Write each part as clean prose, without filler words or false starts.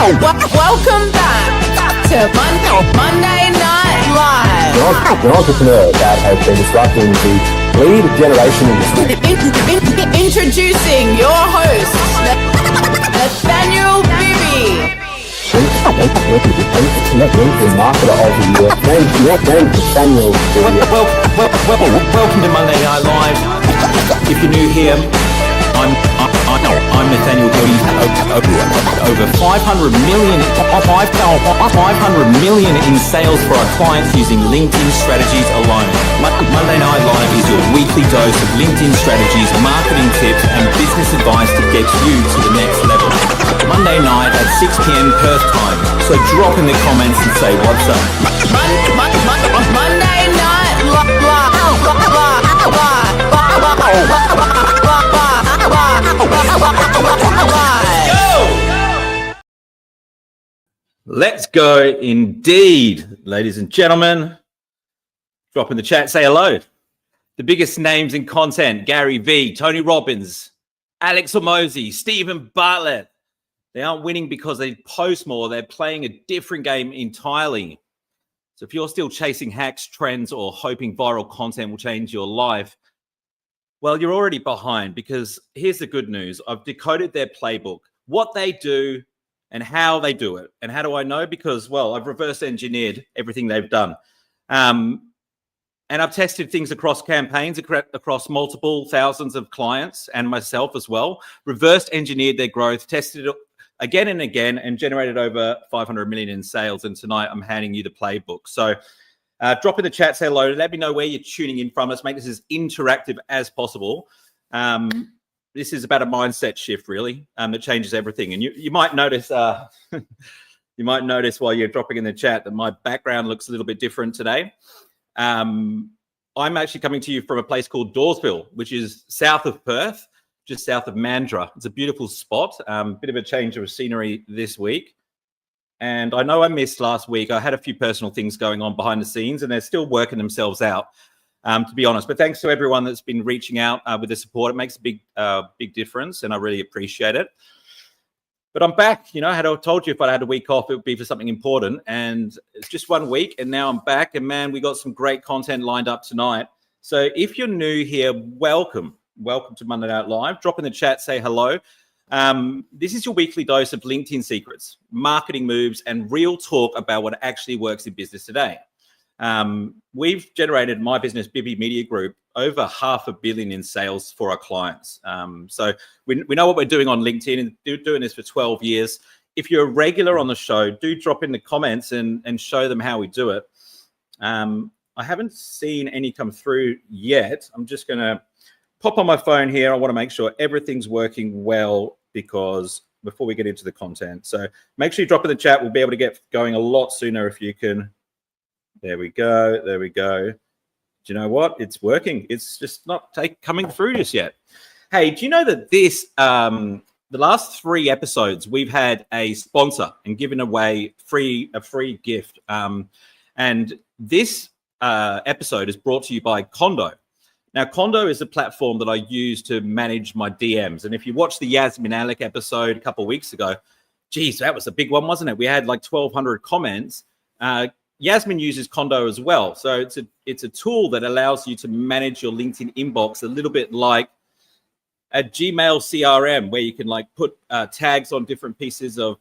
Welcome back to Monday Night Live. An entrepreneur that has been disrupting the lead generation industry. Introducing your host, Nathaniel Bibby. Marketer of the year. Named Nathaniel Bibby. Welcome to Monday Night Live. If you're new here, I'm Nathaniel Bibby. Over 500 million in sales for our clients using LinkedIn strategies alone. Monday Night Live is your weekly dose of LinkedIn strategies, marketing tips, and business advice to get you to the next level. Monday night at 6 p.m. Perth time. So drop in the comments and say what's up. Monday Night Live. Let's go indeed, ladies and gentlemen. Drop in the chat, say hello. The biggest names in content: Gary V, Tony Robbins, Alex Hormozi, Stephen Bartlett. They aren't winning because they post more. They're playing a different game entirely. So if you're still chasing hacks, trends, or hoping viral content will change your life, well, you're already behind, because here's the good news. I've decoded their playbook, what they do and how they do it. And how do I know? Because, well, I've reverse engineered everything they've done. And I've tested things across campaigns, across multiple thousands of clients and myself as well, reverse engineered their growth, tested it again and again, and generated over 500 million in sales. And tonight I'm handing you the playbook. So drop in the chat, say hello. Let me know where you're tuning in from. Let's make this as interactive as possible. This is about a mindset shift, really, that changes everything. And you might notice, you might notice while you're dropping in the chat that my background looks a little bit different today. I'm actually coming to you from a place called Dawesville, which is south of Perth, just south of Mandurah. It's a beautiful spot. Bit of a change of scenery this week. And I know I missed last week. I had a few personal things going on behind the scenes, and they're still working themselves out, to be honest. But thanks to everyone that's been reaching out with the support. It makes a big difference, and I really appreciate it. But I'm back. You know, I had told you if I had a week off, it would be for something important. And it's just 1 week, and now I'm back. And man, we got some great content lined up tonight. So if you're new here, welcome. Welcome to Monday Night Live. Drop in the chat, say hello. This is your weekly dose of LinkedIn secrets, marketing moves, and real talk about what actually works in business today. We've generated my business, Bibby Media Group, over $500 million in sales for our clients. So we know what we're doing on LinkedIn, and doing this for 12 years. If you're a regular on the show, do drop in the comments and show them how we do it. I haven't seen any come through yet. I'm just going to pop on my phone here. I want to make sure everything's working well, because before we get into the content. So make sure you drop in the chat. We'll be able to get going a lot sooner if you can. There we go. There we go. Do you know what? It's working. It's just not coming through just yet. Hey, do you know that this, the last 3 episodes, we've had a sponsor and given away a free gift. And this episode is brought to you by Condo. Now, Condo is a platform that I use to manage my DMs. And if you watched the Yasmin Alec episode a couple of weeks ago, geez, that was a big one, wasn't it? We had like 1,200 comments. Yasmin uses Condo as well. So it's a tool that allows you to manage your LinkedIn inbox a little bit like a Gmail CRM, where you can like put tags on different pieces of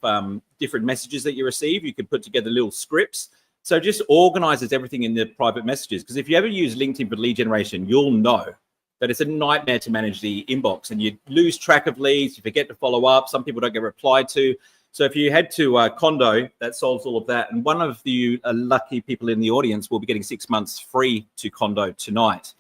different messages that you receive. You can put together little scripts. So it just organizes everything in the private messages. Because if you ever use LinkedIn for lead generation, you'll know that it's a nightmare to manage the inbox, and you lose track of leads. You forget to follow up. Some people don't get replied to. So if you head to Condo, that solves all of that. And one of the lucky people in the audience will be getting 6 months free to Condo tonight.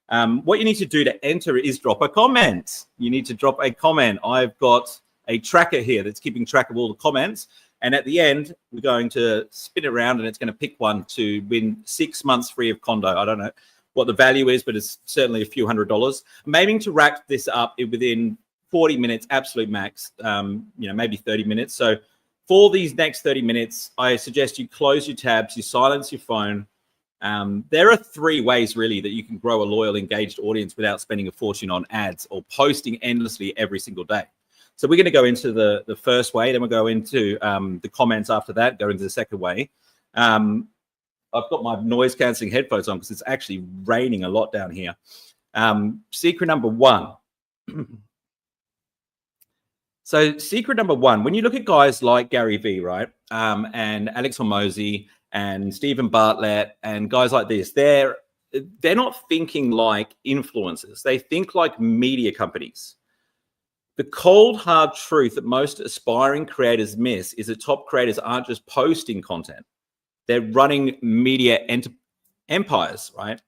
What you need to do to enter is drop a comment. You need to drop a comment. I've got a tracker here that's keeping track of all the comments. And at the end, we're going to spin it around, and it's going to pick one to win 6 months free of Condo. I don't know what the value is, but it's certainly a few $100s. I'm aiming to rack this up within 40 minutes, absolute max, maybe 30 minutes. So for these next 30 minutes, I suggest you close your tabs, you silence your phone. There are 3 ways really that you can grow a loyal, engaged audience without spending a fortune on ads or posting endlessly every single day. So we're going to go into the first way, then we'll go into the comments after that, go into the second way. I've got my noise cancelling headphones on because it's actually raining a lot down here. Secret number one. So secret number one, when you look at guys like Gary Vee, right, and Alex Hormozi and Stephen Bartlett and guys like this, they're not thinking like influencers. They think like media companies. The cold, hard truth that most aspiring creators miss is that top creators aren't just posting content. They're running media empires, right?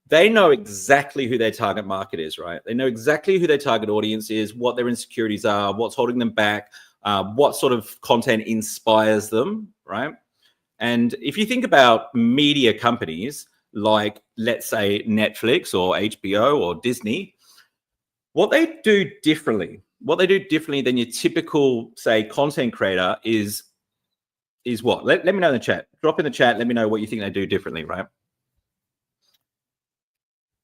They know exactly who their target market is, right? They know exactly who their target audience is, what their insecurities are, what's holding them back, what sort of content inspires them, right? And if you think about media companies like, let's say, Netflix or HBO or Disney, what they do differently than your typical, say, content creator is what? Let me know in the chat. Drop in the chat. Let me know what you think they do differently, right?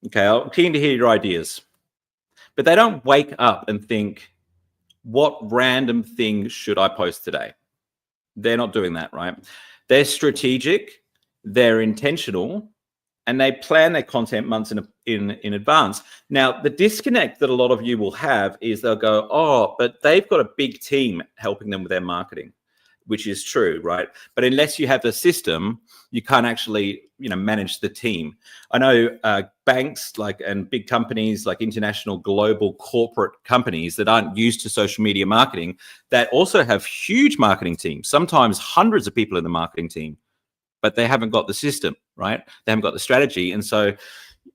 Okay, I'm keen to hear your ideas. But they don't wake up and think, what random thing should I post today? They're not doing that, right? They're strategic, they're intentional, and they plan their content months in advance. Now, the disconnect that a lot of you will have is they'll go, oh, but they've got a big team helping them with their marketing, which is true, right? But unless you have the system, you can't actually, manage the team. I know banks and big companies like international global corporate companies that aren't used to social media marketing that also have huge marketing teams, sometimes hundreds of people in the marketing team, but they haven't got the system, right? They haven't got the strategy. And so,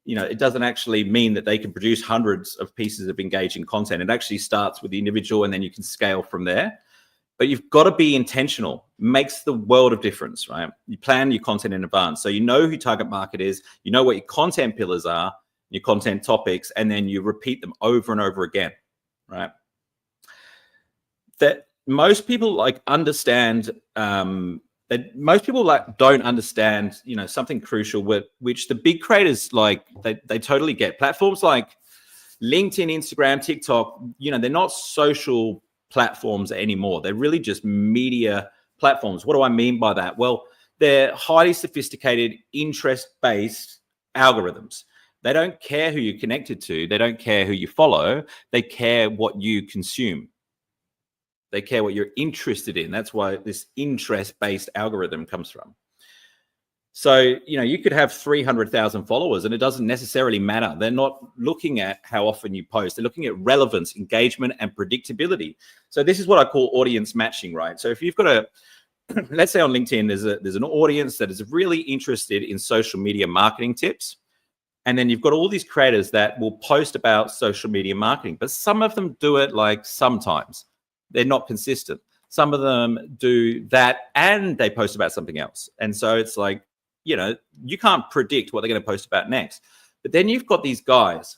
it doesn't actually mean that they can produce hundreds of pieces of engaging content. It actually starts with the individual and then you can scale from there. But you've got to be intentional. Makes the world of difference, right? You plan your content in advance. So you know who your target market is, you know what your content pillars are, your content topics, and then you repeat them over and over again, right? That most people understand, that most people don't understand, something crucial which the big creators they totally get. Platforms like LinkedIn, Instagram, TikTok, they're not social platforms anymore. They're really just media platforms. What do I mean by that? Well, they're highly sophisticated, interest-based algorithms. They don't care who you're connected to. They don't care who you follow. They care what you consume. They care what you're interested in. That's why this interest-based algorithm comes from. So, you could have 300,000 followers and it doesn't necessarily matter. They're not looking at how often you post. They're looking at relevance, engagement, and predictability. So this is what I call audience matching, right? So if you've got let's say on LinkedIn, there's an audience that is really interested in social media marketing tips. And then you've got all these creators that will post about social media marketing, but some of them do it sometimes. They're not consistent. Some of them do that and they post about something else. And so it's you can't predict what they're going to post about next. But then you've got these guys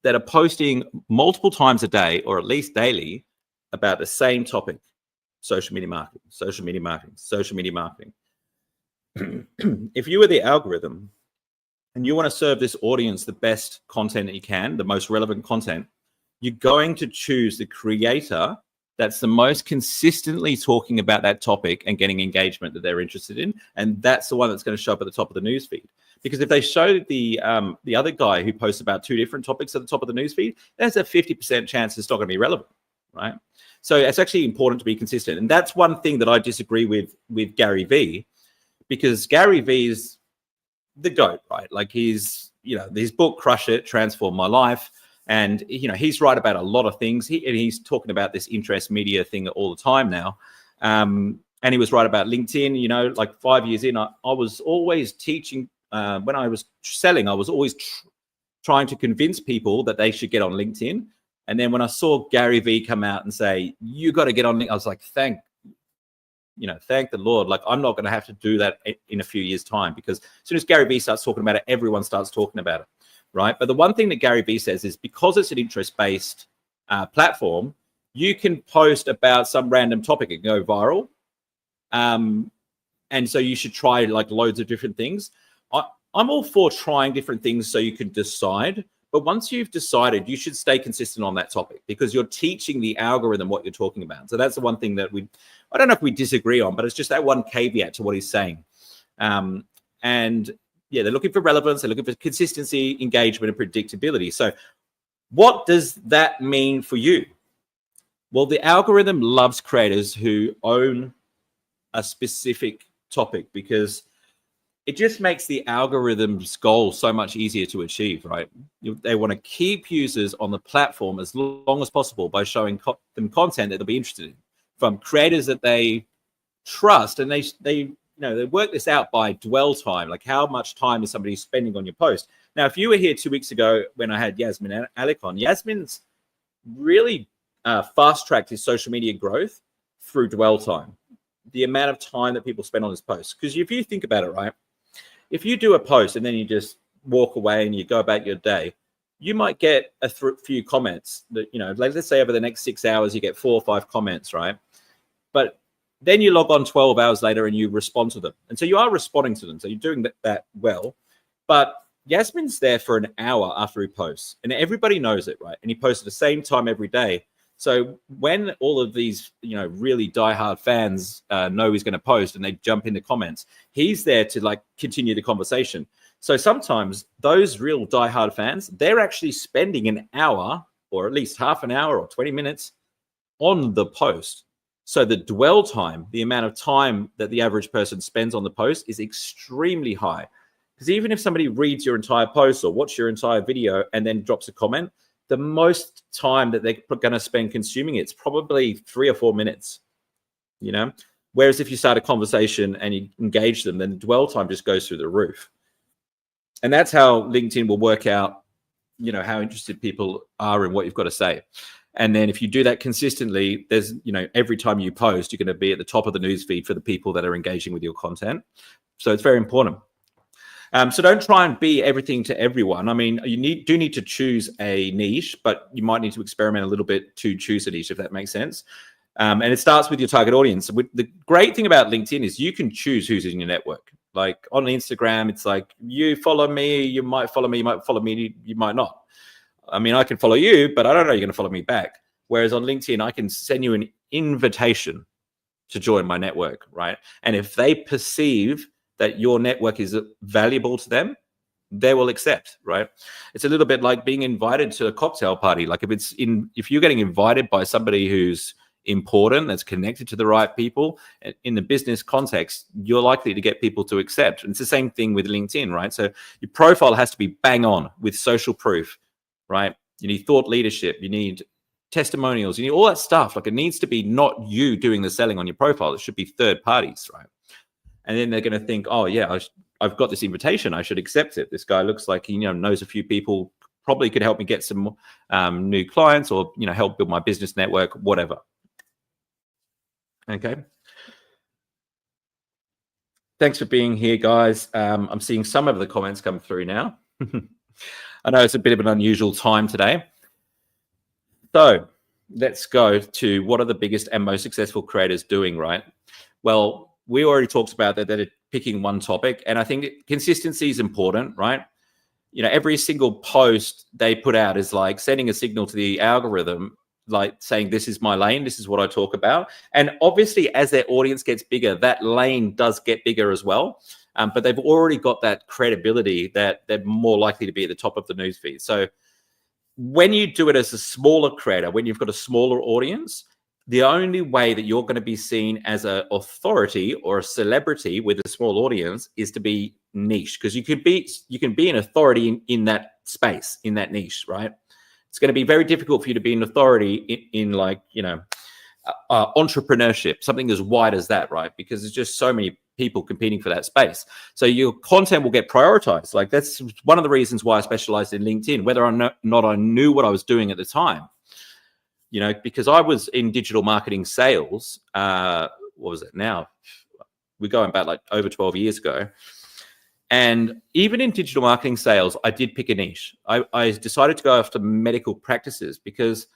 that are posting multiple times a day or at least daily about the same topic: social media marketing, social media marketing, social media marketing. If you were the algorithm and you want to serve this audience the best content that you can, the most relevant content, you're going to choose the creator that's the most consistently talking about that topic and getting engagement that they're interested in. And that's the one that's going to show up at the top of the newsfeed. Because if they show the other guy who posts about two different topics at the top of the newsfeed, there's a 50% chance it's not going to be relevant, right? So it's actually important to be consistent. And that's one thing that I disagree with Gary Vee, because Gary Vee is the GOAT, right? He's, his book, Crush It, Transform My Life. And, he's right about a lot of things. He's talking about this interest media thing all the time now. And he was right about LinkedIn. 5 years in, I was always teaching. When I was selling, I was always trying to convince people that they should get on LinkedIn. And then when I saw Gary Vee come out and say, you got to get on LinkedIn, I was like, thank the Lord. I'm not going to have to do that in a few years' time, because as soon as Gary Vee starts talking about it, everyone starts talking about it. Right. But the one thing that Gary Vee says is, because it's an interest-based platform, you can post about some random topic and go viral. And so you should try loads of different things. I'm all for trying different things so you can decide, But once you've decided, you should stay consistent on that topic because you're teaching the algorithm what you're talking about. So that's the one thing that I don't know if we disagree on, but it's just that one caveat to what he's saying. And yeah, they're looking for relevance. They're looking for consistency, engagement, and predictability. So what does that mean for you? Well, the algorithm loves creators who own a specific topic because it just makes the algorithm's goal so much easier to achieve, right? They want to keep users on the platform as long as possible by showing them content that they'll be interested in from creators that they trust. And they work this out by dwell time, like how much time is somebody spending on your post. Now, if you were here 2 weeks ago when I had Yasmin Alec on, Yasmin's really fast-tracked his social media growth through dwell time, the amount of time that people spend on this post. Because if you think about it, right, if you do a post and then you just walk away and you go about your day, you might get a few comments that, let's say over the next 6 hours, you get 4 or 5 comments, right? But then you log on 12 hours later and you respond to them. And so you are responding to them. So you're doing that well. But Yasmin's there for an hour after he posts and everybody knows it, right? And he posts at the same time every day. So when all of these, really diehard fans know he's going to post and they jump in the comments, he's there to continue the conversation. So sometimes those real diehard fans, they're actually spending an hour or at least half an hour or 20 minutes on the post. So the dwell time, the amount of time that the average person spends on the post is extremely high. Because even if somebody reads your entire post or watch your entire video and then drops a comment, the most time that they're going to spend consuming it's probably 3 or 4 minutes, Whereas if you start a conversation and you engage them, then the dwell time just goes through the roof. And that's how LinkedIn will work out, how interested people are in what you've got to say. And then if you do that consistently, there's, every time you post, you're going to be at the top of the newsfeed for the people that are engaging with your content. So it's very important. So don't try and be everything to everyone. I mean, you do need to choose a niche, but you might need to experiment a little bit to choose a niche, if that makes sense. And it starts with your target audience. The great thing about LinkedIn is you can choose who's in your network. Like on Instagram, it's like you follow me, you might follow me, you might not. I mean, I can follow you, but I don't know you're going to follow me back. Whereas on LinkedIn, I can send you an invitation to join my network, right? And if they perceive that your network is valuable to them, they will accept, right? It's a little bit like being invited to a cocktail party. Like if you're getting invited by somebody who's important, that's connected to the right people in the business context, you're likely to get people to accept. And it's the same thing with LinkedIn, right? So your profile has to be bang on with social proof, right? You need thought leadership, you need testimonials, you need all that stuff. Like it needs to be not you doing the selling on your profile. It should be third parties, right? And then they're going to think, oh yeah, I've got this invitation, I should accept it. This guy looks like he knows a few people, probably could help me get some new clients or help build my business network, whatever. Okay. Thanks for being here, guys. I'm seeing some of the comments come through now. I know it's a bit of an unusual time today. So let's go to what are the biggest and most successful creators doing, right? Well, we already talked about that they're picking one topic, and I think consistency is important, right? Every single post they put out is like sending a signal to the algorithm, like saying, this is my lane, this is what I talk about. And obviously, as their audience gets bigger, that lane does get bigger as well. But they've already got that credibility that they're more likely to be at the top of the newsfeed. So when you do it as a smaller creator, when you've got a smaller audience, the only way that you're going to be seen as an authority or a celebrity with a small audience is to be niche, because you can be an authority in that space, in that niche, right? It's going to be very difficult for you to be an authority in entrepreneurship, something as wide as that, right? Because there's just so many people competing for that space. So your content will get prioritized. Like that's one of the reasons why I specialized in LinkedIn, whether or not I knew what I was doing at the time. Because I was in digital marketing sales. What was it now? We're going back like over 12 years ago. And even in digital marketing sales, I did pick a niche. I decided to go after medical practices because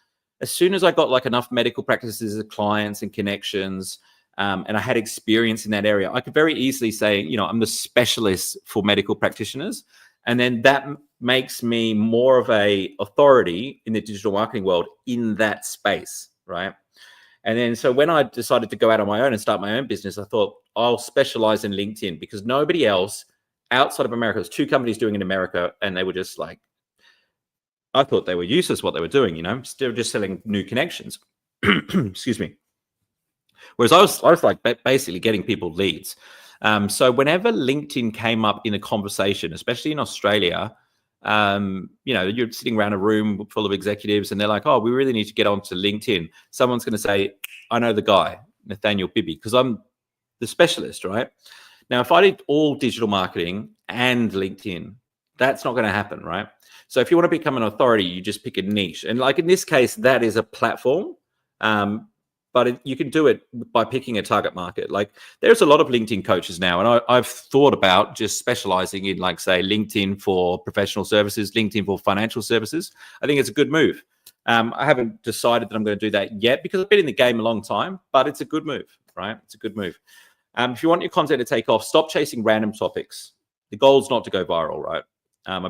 as soon as I got like enough medical practices as clients and connections, and I had experience in that area, I could very easily say, I'm the specialist for medical practitioners. And then that makes me more of a authority in the digital marketing world in that space, right? And then so when I decided to go out on my own and start my own business, I thought I'll specialize in LinkedIn because nobody else outside of America, there's 2 companies doing it in America, and they were just like, I thought they were useless what they were doing, you know, still just selling new connections. Excuse me. Whereas I was like basically getting people leads. So whenever LinkedIn came up in a conversation, especially in Australia, you know, you're sitting around a room full of executives and they're like, oh, we really need to get onto LinkedIn. Someone's going to say, I know the guy, Nathaniel Bibby, because I'm the specialist, right? Now, if I did all digital marketing and LinkedIn, that's not going to happen, right? So if you want to become an authority, you just pick a niche. And like in this case, that is a platform. But you can do it by picking a target market. Like there's a lot of LinkedIn coaches now, and I've thought about just specializing in, like, say, LinkedIn for professional services, LinkedIn for financial services. I think it's a good move. I haven't decided that I'm going to do that yet because I've been in the game a long time, but it's a good move, right? It's a good move. If you want your content to take off, stop chasing random topics. The goal is not to go viral, right?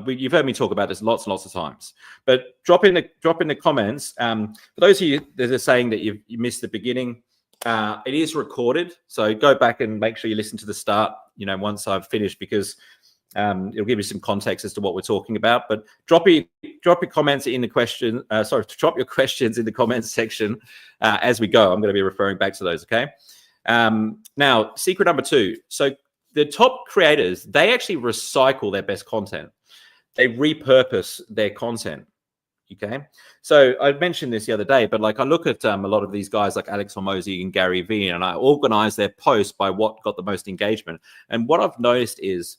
You've heard me talk about this lots and lots of times, but drop in the comments. For those of you that are saying that you missed the beginning, it is recorded. So go back and make sure you listen to the start, you know, once I've finished, because it'll give you some context as to what we're talking about. But drop your comments in the question. Drop your questions in the comments section as we go. I'm going to be referring back to those. Okay. Now, secret number 2. So the top creators, they actually recycle their best content. They repurpose their content. Okay. So I mentioned this the other day, but like I look at a lot of these guys like Alex Hormozi and Gary Vee, and I organize their posts by what got the most engagement. And what I've noticed is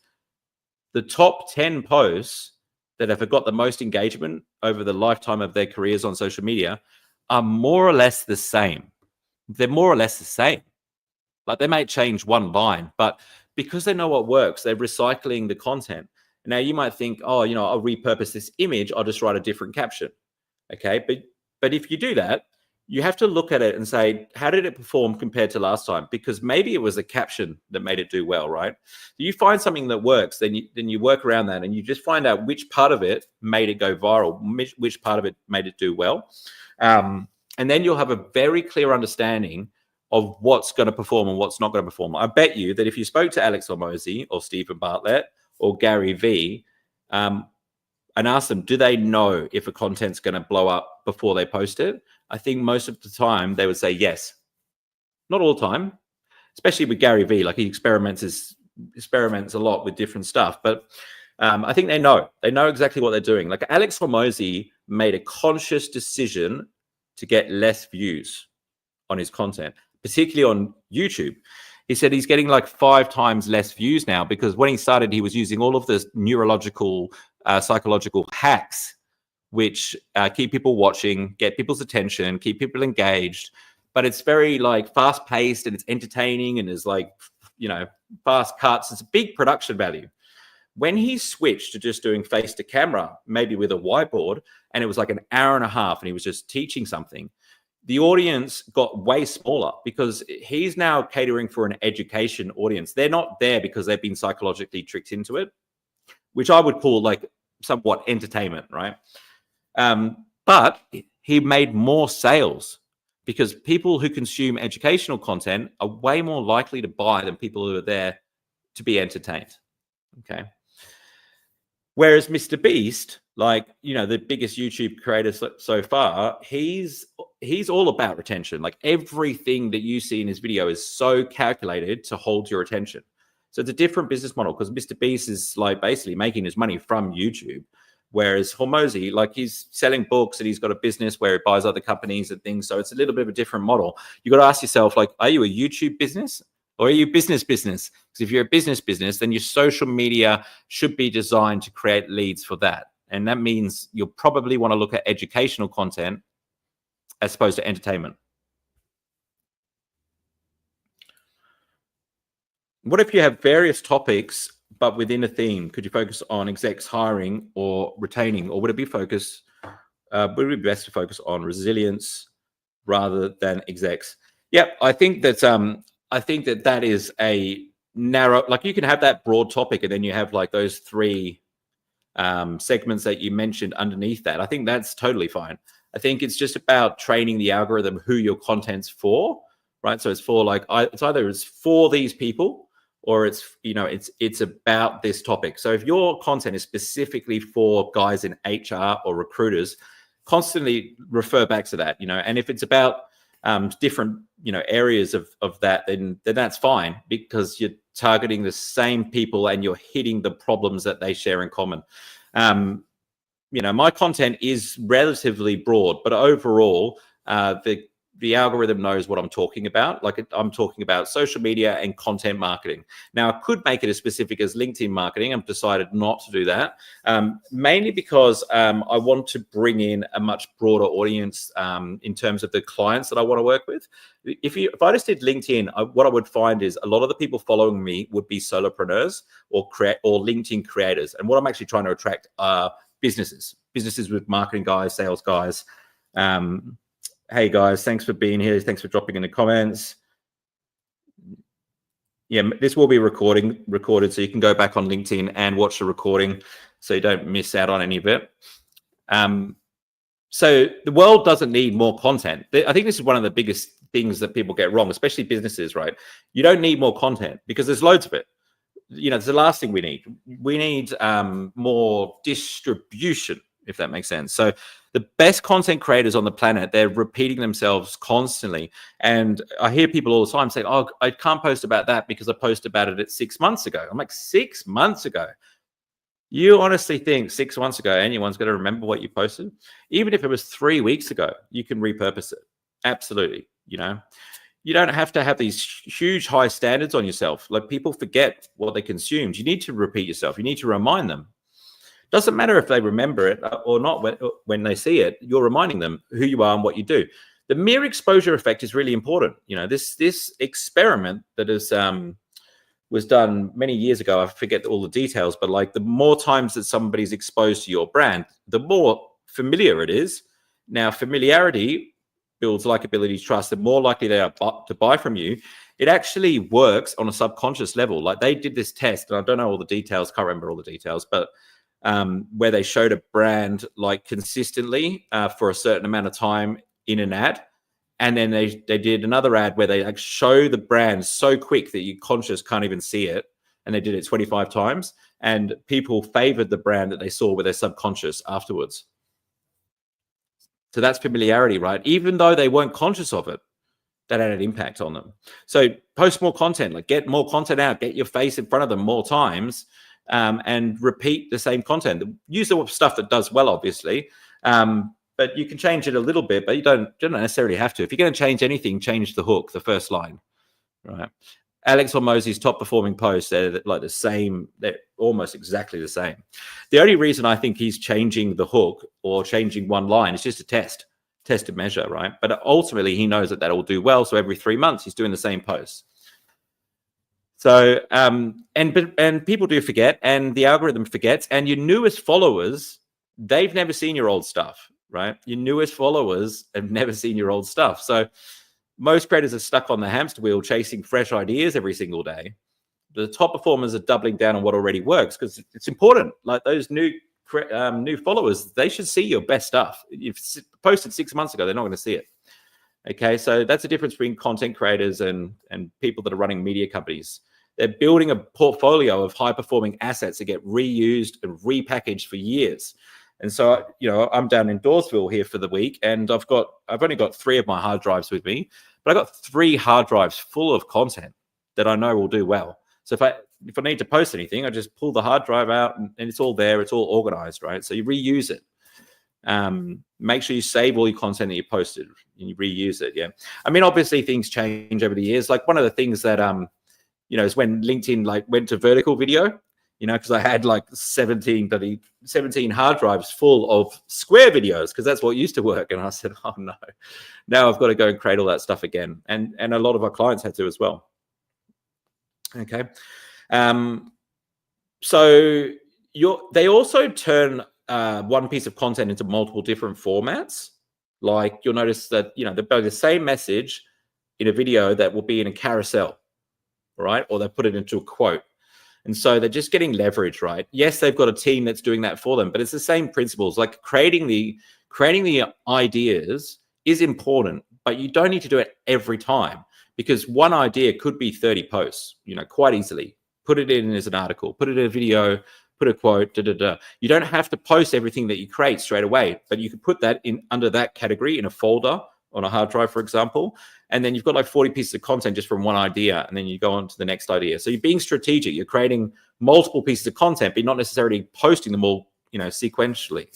the top 10 posts that have got the most engagement over the lifetime of their careers on social media are more or less the same. They're more or less the same. Like they may change one line, but because they know what works, they're recycling the content. Now you might think, oh, you know, I'll repurpose this image. I'll just write a different caption. Okay. But if you do that, you have to look at it and say, how did it perform compared to last time? Because maybe it was a caption that made it do well, right? You find something that works, then you work around that and you just find out which part of it made it go viral, which part of it made it do well. And then you'll have a very clear understanding of what's going to perform and what's not going to perform. I bet you that if you spoke to Alex Hormozi or Stephen Bartlett or Gary Vee and asked them, do they know if a content's going to blow up before they post it? I think most of the time they would say yes. Not all the time, especially with Gary Vee. Like he experiments a lot with different stuff, but I think they know exactly what they're doing. Like Alex Hormozi made a conscious decision to get less views on his content, particularly on YouTube. He said he's getting like 5 times less views now because when he started, he was using all of the neurological, psychological hacks, which keep people watching, get people's attention, keep people engaged. But it's very like fast paced and it's entertaining and is like, you know, fast cuts. It's a big production value. When he switched to just doing face to camera, maybe with a whiteboard, and it was like an hour and a half and he was just teaching something, the audience got way smaller because he's now catering for an education audience. They're not there because they've been psychologically tricked into it, which I would call like somewhat entertainment, right? But he made more sales because people who consume educational content are way more likely to buy than people who are there to be entertained. Okay. Whereas Mr. Beast, like, you know, the biggest YouTube creator so far, he's all about retention. Like everything that you see in his video is so calculated to hold your attention. So it's a different business model because Mr. Beast is like basically making his money from YouTube. Whereas Hormozi, like he's selling books and he's got a business where he buys other companies and things. So it's a little bit of a different model. You got to ask yourself, like, are you a YouTube business? Or are you business? Because if you're a business, then your social media should be designed to create leads for that. And that means you'll probably want to look at educational content as opposed to entertainment. What if you have various topics, but within a theme? Could you focus on execs hiring or retaining? Or would it be best to focus on resilience rather than execs? Yeah, I think that is a narrow, like you can have that broad topic and then you have like those 3 segments that you mentioned underneath that, I think that's totally fine. I think it's just about training the algorithm who your content's for, right? So it's for like, it's either it's for these people or it's, you know, it's about this topic. So if your content is specifically for guys in HR or recruiters, constantly refer back to that, you know, and if it's about different, you know, areas of that, then that's fine, because you're targeting the same people and you're hitting the problems that they share in common. You know, my content is relatively broad, but overall, the algorithm knows what I'm talking about. Like I'm talking about social media and content marketing. Now, I could make it as specific as LinkedIn marketing. I've decided not to do that, mainly because I want to bring in a much broader audience in terms of the clients that I want to work with. If I just did LinkedIn, what I would find is a lot of the people following me would be solopreneurs or LinkedIn creators. And what I'm actually trying to attract are businesses with marketing guys, sales guys. Hey guys, thanks for being here. Thanks for dropping in the comments. Yeah, this will be recorded, so you can go back on LinkedIn and watch the recording so you don't miss out on any of it. So the world doesn't need more content. I think this is one of the biggest things that people get wrong, especially businesses, right? You don't need more content because there's loads of it. You know, it's the last thing we need. We need more distribution, if that makes sense. So the best content creators on the planet, they're repeating themselves constantly. And I hear people all the time say, oh, I can't post about that because I posted about it 6 months ago. I'm like, 6 months ago? You honestly think 6 months ago anyone's going to remember what you posted? Even if it was 3 weeks ago, you can repurpose it. Absolutely. You know, you don't have to have these huge high standards on yourself. Like, people forget what they consumed. You need to repeat yourself. You need to remind them. Doesn't matter if they remember it or not when they see it. You're reminding them who you are and what you do. The mere exposure effect is really important. You know, this experiment that was done many years ago. I forget all the details, but like the more times that somebody's exposed to your brand, the more familiar it is. Now, familiarity builds likability, trust. The more likely they are to buy from you. It actually works on a subconscious level. Like, they did this test, and I don't know all the details, can't remember all the details, but where they showed a brand like consistently for a certain amount of time in an ad. And then they did another ad where they like show the brand so quick that your conscious can't even see it. And they did it 25 times. And people favored the brand that they saw with their subconscious afterwards. So that's familiarity, right? Even though they weren't conscious of it, that had an impact on them. So post more content, like get more content out, get your face in front of them more times. And repeat the same content. Use the stuff that does well, obviously, but you can change it a little bit, but you don't necessarily have to. If you're going to change anything, change the hook, the first line, right? Alex Hormozy's top performing posts, they're like the same, they're almost exactly the same. The only reason I think he's changing the hook or changing one line is just a test and measure, right? But ultimately, he knows that that'll do well. So every 3 months, he's doing the same posts. So, and people do forget, and the algorithm forgets, and your newest followers, they've never seen your old stuff, right? Your newest followers have never seen your old stuff. So most creators are stuck on the hamster wheel chasing fresh ideas every single day. The top performers are doubling down on what already works because it's important. Like those new followers, they should see your best stuff. If you posted 6 months ago, they're not going to see it. Okay, so that's the difference between content creators and people that are running media companies. They're building a portfolio of high-performing assets that get reused and repackaged for years. And so, you know, I'm down in Dawesville here for the week, and I've only got 3 of my hard drives with me, but I got 3 hard drives full of content that I know will do well. So if I need to post anything, I just pull the hard drive out, and it's all there. It's all organized, right? So you reuse it. Make sure you save all your content that you posted and you reuse it. Yeah, I mean, obviously things change over the years. Like one of the things that you know, is when LinkedIn like went to vertical video, you know, because I had like 17 hard drives full of square videos because that's what used to work. And I said, oh no, now I've got to go and create all that stuff again. And a lot of our clients had to as well. Okay. So they also turn one piece of content into multiple different formats. Like you'll notice that, you know, they'll the same message in a video that will be in a carousel, right? Or they put it into a quote. And so they're just getting leverage, right? Yes, they've got a team that's doing that for them, but it's the same principles. Like creating the ideas is important, but you don't need to do it every time, because one idea could be 30 posts, quite easily. Put it in as an article, put it in a video, put a quote, You don't have to post everything that you create straight away, but you could put that in under that category in a folder on a hard drive, for example. And then you've got like 40 pieces of content just from one idea, and then you go on to the next idea. So you're being strategic. You're creating multiple pieces of content, but not necessarily posting them all, sequentially.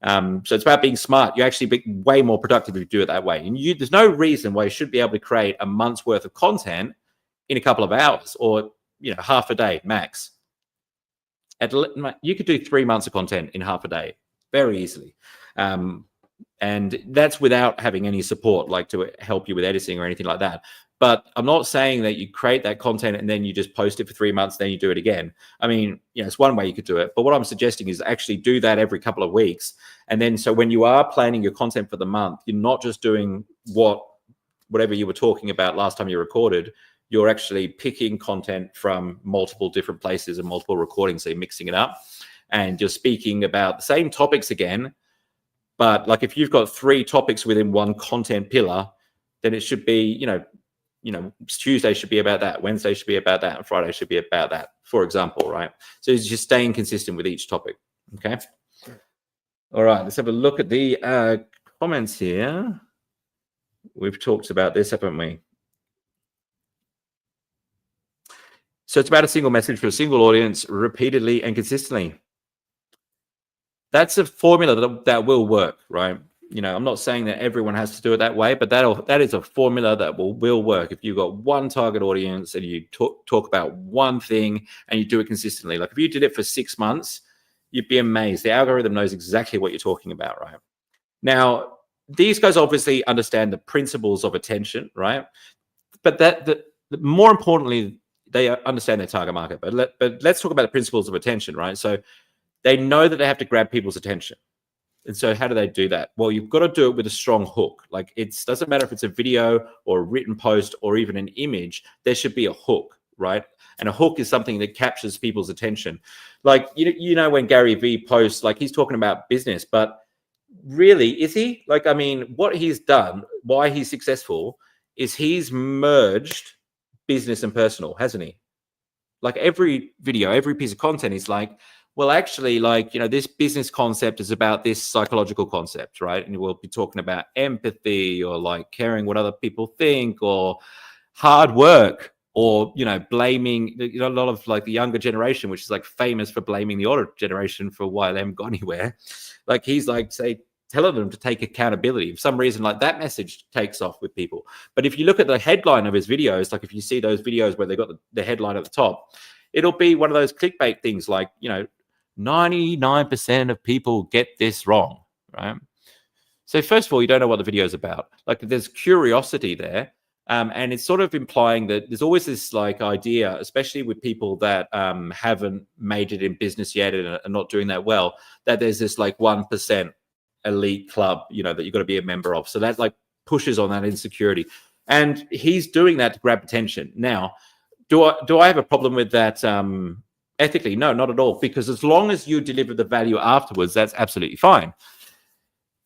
So it's about being smart. You actually be way more productive if you do it that way. And there's no reason why you should be able to create a month's worth of content in a couple of hours, or half a day max. You could do 3 months of content in half a day very easily. And that's without having any support, like to help you with editing or anything like that. But I'm not saying that you create that content and then you just post it for 3 months, then you do it again. I mean, it's one way you could do it. But what I'm suggesting is actually do that every couple of weeks. And then so when you are planning your content for the month, you're not just doing whatever you were talking about last time you recorded. You're actually picking content from multiple different places and multiple recordings. So you're mixing it up and you're speaking about the same topics again. But like if you've got 3 topics within one content pillar, then it should be, Tuesday should be about that, Wednesday should be about that, and Friday should be about that, for example, right? So it's just staying consistent with each topic. Okay. All right, let's have a look at the comments here. We've talked about this, haven't we? So it's about a single message for a single audience repeatedly and consistently. That's a formula that will work, right? I'm not saying that everyone has to do it that way, but that is a formula that will work. If you've got one target audience and you talk about one thing and you do it consistently, like if you did it for 6 months, you'd be amazed. The algorithm knows exactly what you're talking about, right? Now, these guys obviously understand the principles of attention, right? But more importantly, they understand their target market. But let's talk about the principles of attention, right? So they know that they have to grab people's attention. And so how do they do that? Well, you've got to do it with a strong hook. Like it doesn't matter if it's a video or a written post or even an image, there should be a hook, right? And a hook is something that captures people's attention. Like, when Gary Vee posts, like he's talking about business, but really, is he? Like, I mean, what he's done, why he's successful is he's merged business and personal, hasn't he? Like every video, every piece of content is like, well, actually, like, this business concept is about this psychological concept, right? And we'll be talking about empathy or like caring what other people think or hard work or, blaming, a lot of like the younger generation, which is like famous for blaming the older generation for why they haven't got anywhere. Like he's like, telling them to take accountability. For some reason, like that message takes off with people. But if you look at the headline of his videos, like if you see those videos where they got the headline at the top, it'll be one of those clickbait things like, 99% of people get this wrong, right? So first of all, you don't know what the video is about. Like there's curiosity there. And it's sort of implying that there's always this like idea, especially with people that haven't made it in business yet and are not doing that well, that there's this like 1% elite club, that you've got to be a member of. So that like pushes on that insecurity. And he's doing that to grab attention. Now, do I have a problem with that ethically? No, not at all. Because as long as you deliver the value afterwards, that's absolutely fine.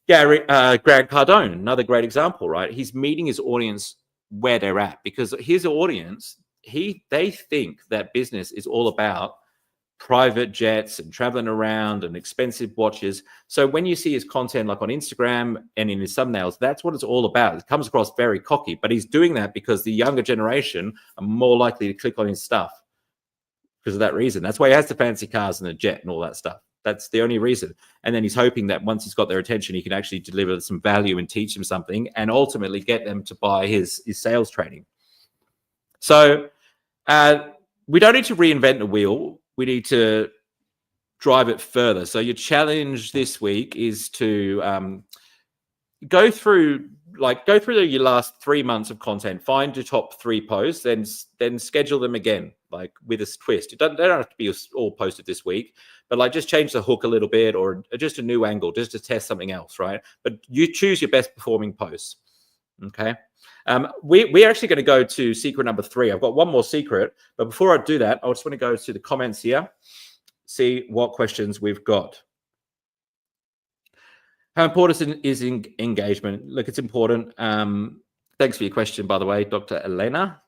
Grant Cardone, another great example, right? He's meeting his audience where they're at, because his audience, they think that business is all about private jets and traveling around and expensive watches. So when you see his content like on Instagram and in his thumbnails, that's what it's all about. It comes across very cocky, but he's doing that because the younger generation are more likely to click on his stuff because of that reason. That's why he has the fancy cars and the jet and all that stuff. That's the only reason. And then he's hoping that once he's got their attention, he can actually deliver some value and teach them something and ultimately get them to buy his sales training. So we don't need to reinvent the wheel. We need to drive it further. So your challenge this week is to go through your last 3 months of content, find your top 3 posts, then schedule them again, like with a twist. They don't have to be all posted this week, but like just change the hook a little bit or just a new angle, just to test something else, right? But you choose your best performing posts. Okay. We're actually going to go to secret number 3. I've got one more secret, but before I do that, I just want to go to the comments here, see what questions we've got. How important is engagement? Look, it's important. Thanks for your question, by the way, Dr. Elena.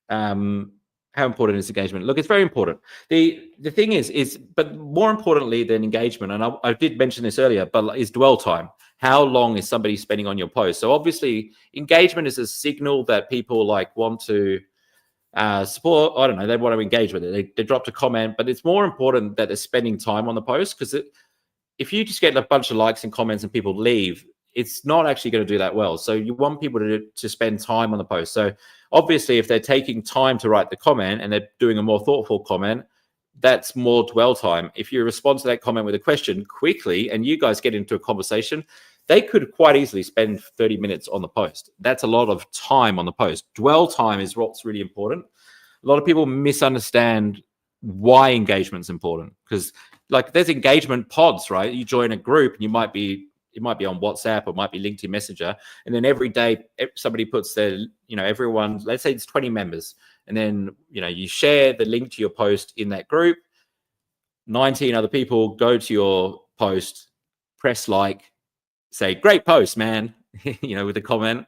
How important is engagement? Look, it's very important. The thing is, but more importantly than engagement, and I did mention this earlier, but is dwell time. How long is somebody spending on your post? So obviously, engagement is a signal that people like want to support. I don't know, they want to engage with it. They dropped a comment, but it's more important that they're spending time on the post, because if you just get a bunch of likes and comments and people leave, it's not actually going to do that well. So you want people to spend time on the post. So obviously, if they're taking time to write the comment and they're doing a more thoughtful comment, that's more dwell time. If you respond to that comment with a question quickly and you guys get into a conversation, they could quite easily spend 30 minutes on the post. That's a lot of time on the post. Dwell time is what's really important. A lot of people misunderstand why engagement is important, because like there's engagement pods, right? You join a group and it might be on WhatsApp or it might be LinkedIn Messenger. And then every day somebody puts their, everyone, let's say it's 20 members. And then, you share the link to your post in that group. 19 other people go to your post, press like, say, great post, man, with a comment.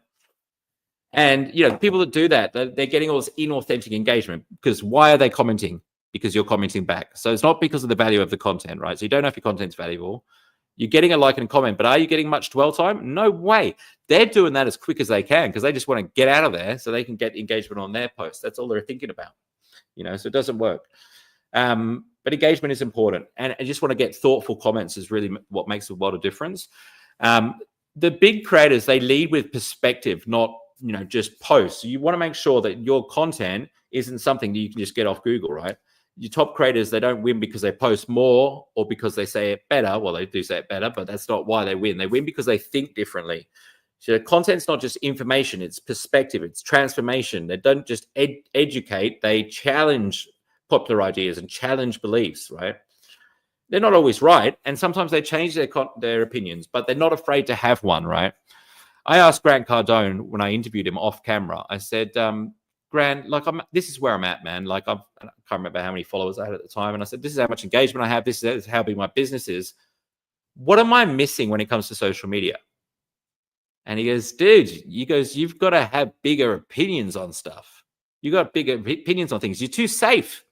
And, people that do that, they're getting all this inauthentic engagement, because why are they commenting? Because you're commenting back. So it's not because of the value of the content, right? So you don't know if your content's valuable. You're getting a like and a comment, but are you getting much dwell time? No way. They're doing that as quick as they can because they just want to get out of there so they can get engagement on their post. That's all they're thinking about, so it doesn't work. But engagement is important. And I just want to get thoughtful comments is really what makes a lot of difference. The big creators, they lead with perspective, not, just posts. So you want to make sure that your content isn't something that you can just get off Google, right? Your top creators, they don't win because they post more or because they say it better. Well, they do say it better, but that's not why they win. They win because they think differently. So content's not just information, it's perspective, it's transformation. They don't just educate, they challenge popular ideas and challenge beliefs, right? They're not always right, and sometimes they change their opinions, but they're not afraid to have one, right? I asked Grant Cardone when I interviewed him off camera, I said, Grant, this is where I'm at, man. I can't remember how many followers I had at the time. And I said, this is how much engagement I have. This is how big my business is. What am I missing when it comes to social media? And he goes, dude, you've got to have bigger opinions on stuff. You got bigger opinions on things. You're too safe.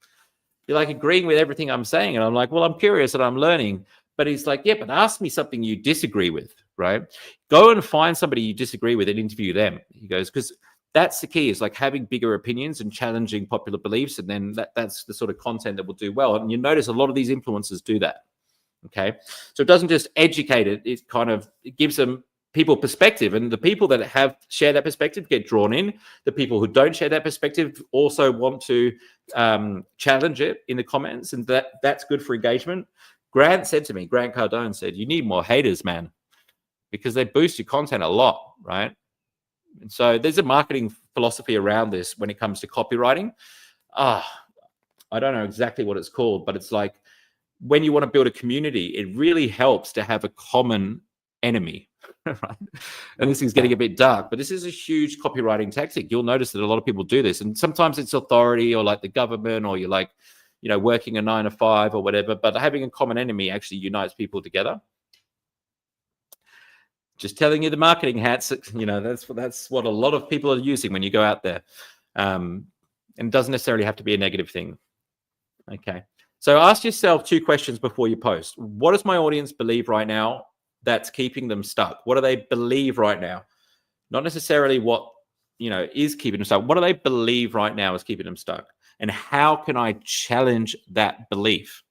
You're agreeing with everything I'm saying. And I'm like, well, I'm curious and I'm learning. But he's like, yeah, but ask me something you disagree with, right? Go and find somebody you disagree with and interview them. He goes, because that's the key, is having bigger opinions and challenging popular beliefs. And then that's the sort of content that will do well. And you notice a lot of these influencers do that. Okay. So it doesn't just educate it. It gives them people perspective, and the people that share that perspective get drawn in. The people who don't share that perspective also want to challenge it in the comments. And that's good for engagement. Grant Cardone said, you need more haters, man, because they boost your content a lot. Right. And so there's a marketing philosophy around this when it comes to copywriting. I don't know exactly what it's called, but it's like when you want to build a community, it really helps to have a common enemy, right? And this is getting a bit dark, but this is a huge copywriting tactic. You'll notice that a lot of people do this, and sometimes it's authority or the government, or you're working a 9 to 5 or whatever, but having a common enemy actually unites people together. Just telling you, the marketing hats, that's what a lot of people are using when you go out there. And it doesn't necessarily have to be a negative thing. Okay. So ask yourself 2 questions before you post. What does my audience believe right now that's keeping them stuck? What do they believe right now? Not necessarily what, is keeping them stuck. What do they believe right now is keeping them stuck? And how can I challenge that belief?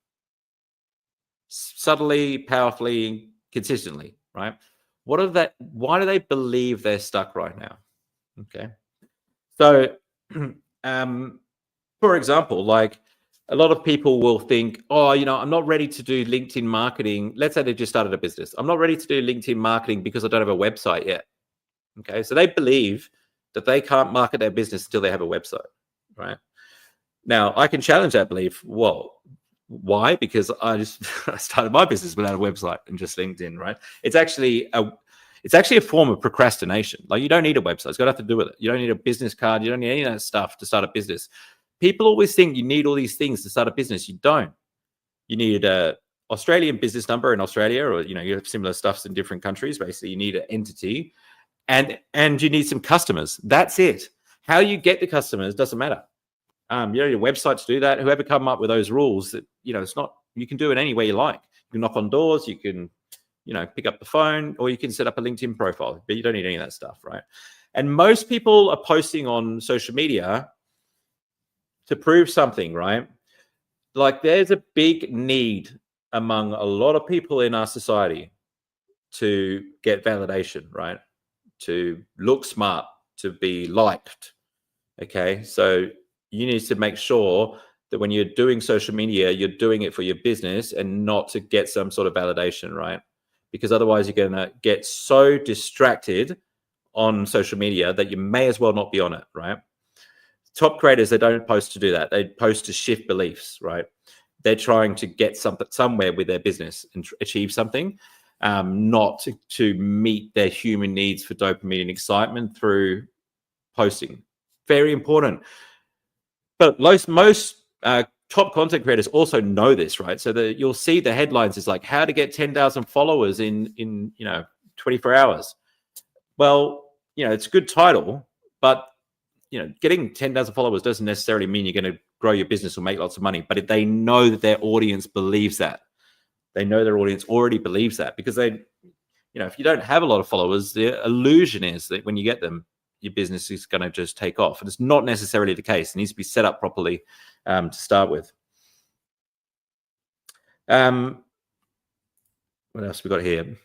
Subtly, powerfully, consistently, right? Why do they believe they're stuck right now? Okay. So, for example, a lot of people will think, I'm not ready to do LinkedIn marketing. Let's say they've just started a business. I'm not ready to do LinkedIn marketing because I don't have a website yet. Okay. So they believe that they can't market their business until they have a website, right? Now, I can challenge that belief. Well, why? Because I started my business without a website and just LinkedIn, right? It's actually It's actually a form of procrastination. Like, you don't need a website. It's got nothing to do with it. You don't need a business card. You don't need any of that stuff to start a business. People always think you need all these things to start a business. You don't. You need a Australian business number in Australia, or you have similar stuffs in different countries. Basically, you need an entity, and you need some customers. That's it. How you get the customers doesn't matter. You don't need a website to do that. Whoever come up with those rules, that it's not. You can do it any way you like. You can knock on doors. You can, pick up the phone, or you can set up a LinkedIn profile. But you don't need any of that stuff, right? And most people are posting on social media to prove something, right? Like, there's a big need among a lot of people in our society to get validation, right? To look smart, to be liked. Okay, so you need to make sure that when you're doing social media, you're doing it for your business and not to get some sort of validation, right? Because otherwise you're going to get so distracted on social media that you may as well not be on it, right? Top creators, they don't post to do that. They post to shift beliefs, right? They're trying to get something somewhere with their business and achieve something, not to meet their human needs for dopamine and excitement through posting. Very important. But most top content creators also know this, right? So that you'll see the headlines is like, how to get 10,000 followers in 24 hours. Well, it's a good title, but getting 10,000 followers doesn't necessarily mean you're going to grow your business or make lots of money. But if they know that their audience believes that, they know their audience already believes that, because they, if you don't have a lot of followers, the illusion is that when you get them, your business is going to just take off. And it's not necessarily the case. It needs to be set up properly to start with. What else we got here?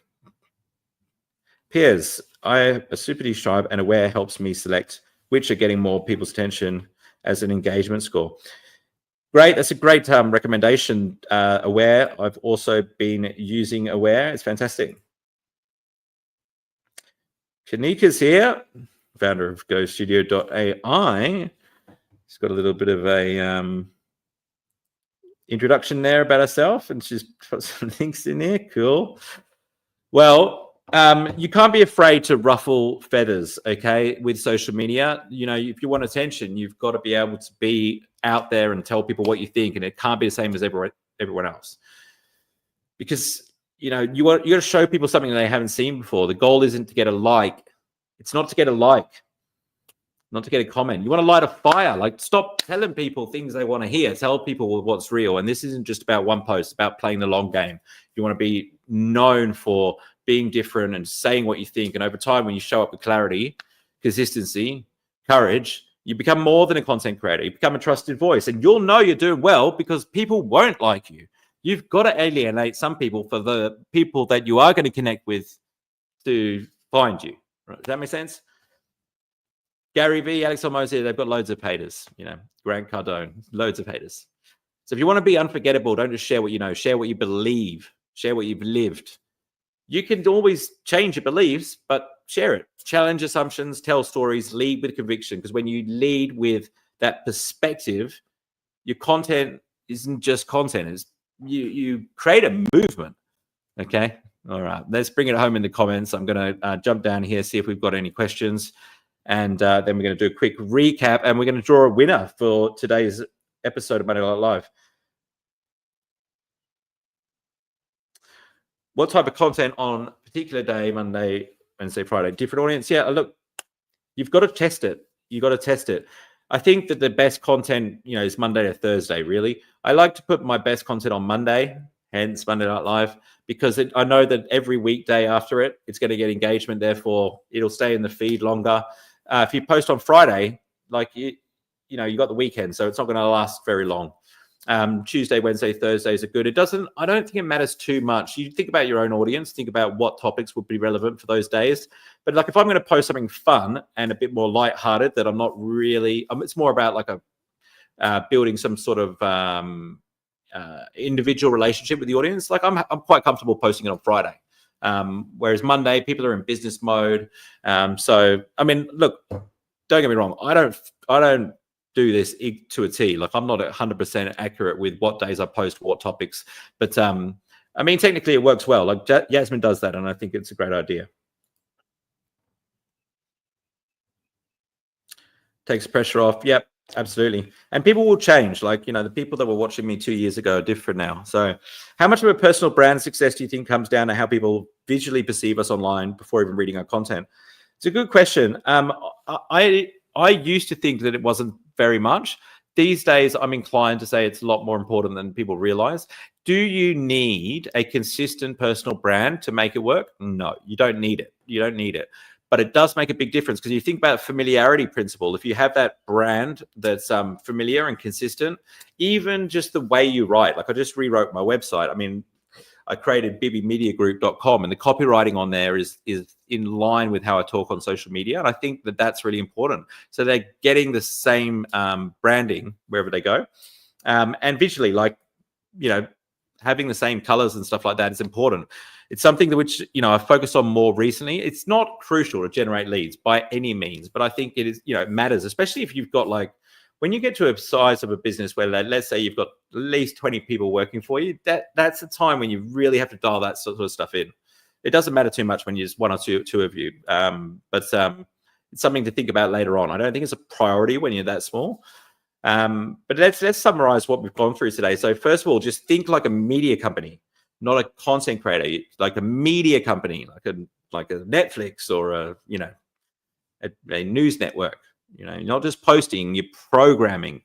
Peers. I have a Super Niche tribe, and Aware helps me select which are getting more people's attention as an engagement score. Great. That's a great recommendation, Aware. I've also been using Aware. It's fantastic. Kanika's here, founder of GoStudio.ai. She's got a little bit of a introduction there about herself, and she's put some links in there. Cool. Well, you can't be afraid to ruffle feathers, okay, with social media. If you want attention, you've got to be able to be out there and tell people what you think, and it can't be the same as everyone else. Because, you got to show people something that they haven't seen before. The goal isn't to get a like. It's not to get a like, not to get a comment. You want to light a fire. Like, stop telling people things they want to hear. Tell people what's real. And this isn't just about one post, it's about playing the long game. You want to be known for being different and saying what you think. And over time, when you show up with clarity, consistency, courage, you become more than a content creator. You become a trusted voice, and you'll know you're doing well because people won't like you. You've got to alienate some people for the people that you are going to connect with to find you. Right? Does that make sense? Gary V, Alex Almosia, they've got loads of haters. Grant Cardone, loads of haters. So if you want to be unforgettable, don't just share what you know. Share what you believe. Share what you've lived. You can always change your beliefs, but share it. Challenge assumptions, tell stories, lead with conviction. Because when you lead with that perspective, your content isn't just content. It's you create a movement. Okay. All right. Let's bring it home in the comments. I'm going to jump down here, see if we've got any questions. And then we're going to do a quick recap, and we're going to draw a winner for today's episode of Monday Night Live. What type of content on a particular day, Monday, Wednesday, Friday? Different audience? Yeah, look, you've got to test it. You've got to test it. I think that the best content, is Monday to Thursday, really. I like to put my best content on Monday, hence Monday Night Live, because I know that every weekday after it, it's going to get engagement. Therefore, it'll stay in the feed longer. If you post on Friday, like you got the weekend, so it's not going to last very long. Tuesday, Wednesday, Thursdays are good. I don't think it matters too much. You think about your own audience, think about what topics would be relevant for those days. But like, if I'm going to post something fun and a bit more lighthearted, that I'm not really, it's more about like building some sort of individual relationship with the audience. Like, I'm quite comfortable posting it on Friday. Whereas Monday, people are in business mode. So, look, don't get me wrong. I don't do this to a T. Like, I'm not 100% accurate with what days I post what topics, but technically it works well. Like, Yasmin does that, and I think it's a great idea. Takes pressure off. Yep, absolutely. And people will change. Like, the people that were watching me 2 years ago are different now. So how much of a personal brand success do you think comes down to how people visually perceive us online before even reading our content? It's a good question. I used to think that it wasn't very much. These days, I'm inclined to say it's a lot more important than people realize. Do you need a consistent personal brand to make it work? No, you don't need it. You don't need it. But it does make a big difference because you think about familiarity principle. If you have that brand that's familiar and consistent, even just the way you write, like I just rewrote my website. I mean, I created bibimediagroup.com and the copywriting on there is in line with how I talk on social media. And I think that that's really important. So they're getting the same branding wherever they go. And visually, like, having the same colors and stuff like that is important. It's something that which, I've focused on more recently. It's not crucial to generate leads by any means, but I think it is, it matters, especially if you've got when you get to a size of a business where let's say you've got at least 20 people working for you, that's a time when you really have to dial that sort of stuff in. It doesn't matter too much when you're just one or two of you, but it's something to think about later on. I don't think it's a priority when you're that small. But let's summarize what we've gone through today. So first of all, just think like a media company, not a content creator, like a media company, like a Netflix or a news network. You're not just posting, you're programming,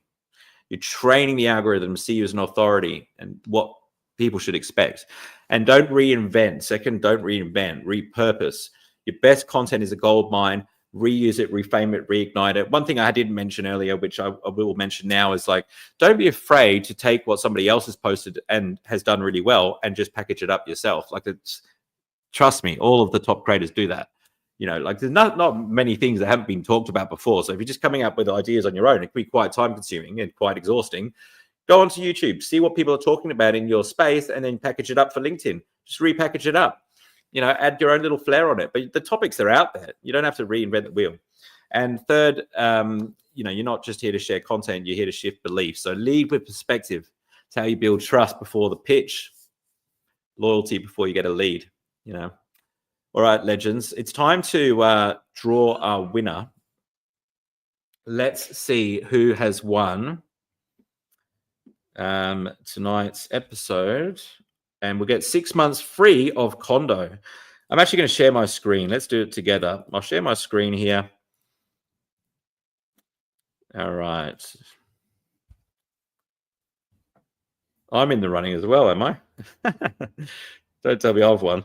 you're training the algorithm to see you as an authority and what people should expect. And don't reinvent. Second, don't reinvent, repurpose. Your best content is a gold mine. Reuse it, reframe it, reignite it. One thing I didn't mention earlier, which I will mention now, is don't be afraid to take what somebody else has posted and has done really well and just package it up yourself. Trust me, all of the top creators do that. There's not many things that haven't been talked about before. So if you're just coming up with ideas on your own, it can be quite time consuming and quite exhausting. Go onto YouTube, see what people are talking about in your space, and then package it up for LinkedIn. Just repackage it up. Add your own little flair on it. But the topics are out there. You don't have to reinvent the wheel. And third, you're not just here to share content. You're here to shift beliefs. So lead with perspective. It's how you build trust before the pitch. Loyalty before you get a lead, All right, legends. It's time to draw our winner. Let's see who has won tonight's episode. And we'll get 6 months free of Condo. I'm actually going to share my screen. Let's do it together. I'll share my screen here. All right. I'm in the running as well, am I? Don't tell me I've won.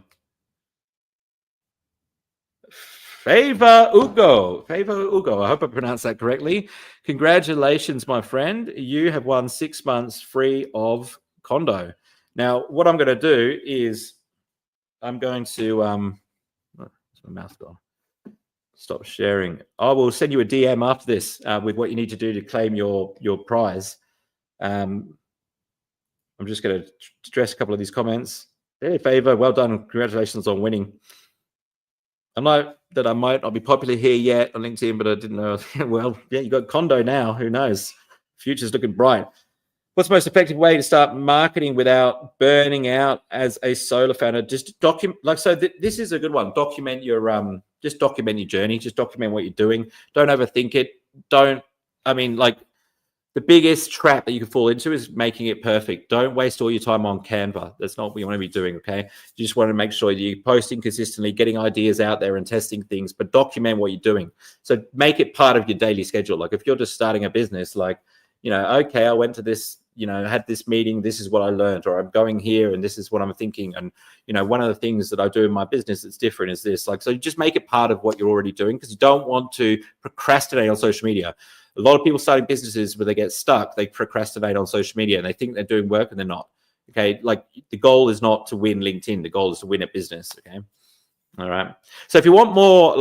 Favor Ugo. I hope I pronounced that correctly. Congratulations, my friend. You have won 6 months free of Condo. Now, what I'm going to do is I'm going to where's my mouse gone? Stop sharing. I will send you a DM after this with what you need to do to claim your prize. I'm just going to address a couple of these comments. Hey, Favor, well done. Congratulations on winning. I know that I might not be popular here yet on LinkedIn, but I didn't know. Well, yeah, you got Condo now. Who knows? Future's looking bright. What's the most effective way to start marketing without burning out as a solo founder? Just document, this is a good one. Document your just document your journey. Just document what you're doing. Don't overthink it. The biggest trap that you can fall into is making it perfect. Don't waste all your time on Canva. That's not what you want to be doing, okay? You just want to make sure you're posting consistently, getting ideas out there and testing things, but document what you're doing. So make it part of your daily schedule. Like if you're just starting a business, okay, I went to this, I had this meeting, this is what I learned, or I'm going here and this is what I'm thinking. And, one of the things that I do in my business that's different is this. So you just make it part of what you're already doing because you don't want to procrastinate on social media. A lot of people starting businesses where they get stuck, they procrastinate on social media and they think they're doing work and they're not. Okay. The goal is not to win LinkedIn. The goal is to win a business. Okay. All right. So if you want more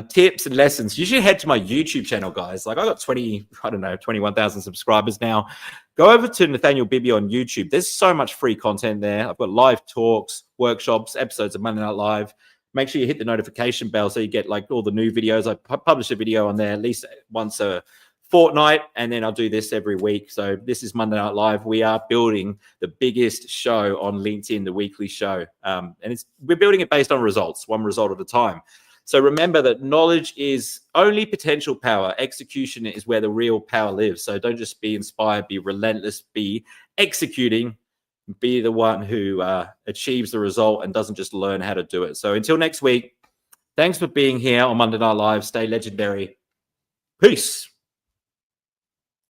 tips and lessons, you should head to my YouTube channel, guys. I got 21,000 subscribers now. Go over to Nathaniel Bibby on YouTube. There's so much free content there. I've got live talks, workshops, episodes of Monday Night Live. Make sure you hit the notification bell so you get all the new videos. I publish a video on there at least once a fortnight, and then I'll do this every week. So this is Monday Night Live. We are building the biggest show on LinkedIn, the weekly show, and we're building it based on results, one result at a time. So remember that knowledge is only potential power. Execution is where the real power lives. So don't just be inspired, be relentless, be executing, be the one who achieves the result and doesn't just learn how to do it. So until next week, thanks for being here on Monday Night Live. Stay legendary. Peace.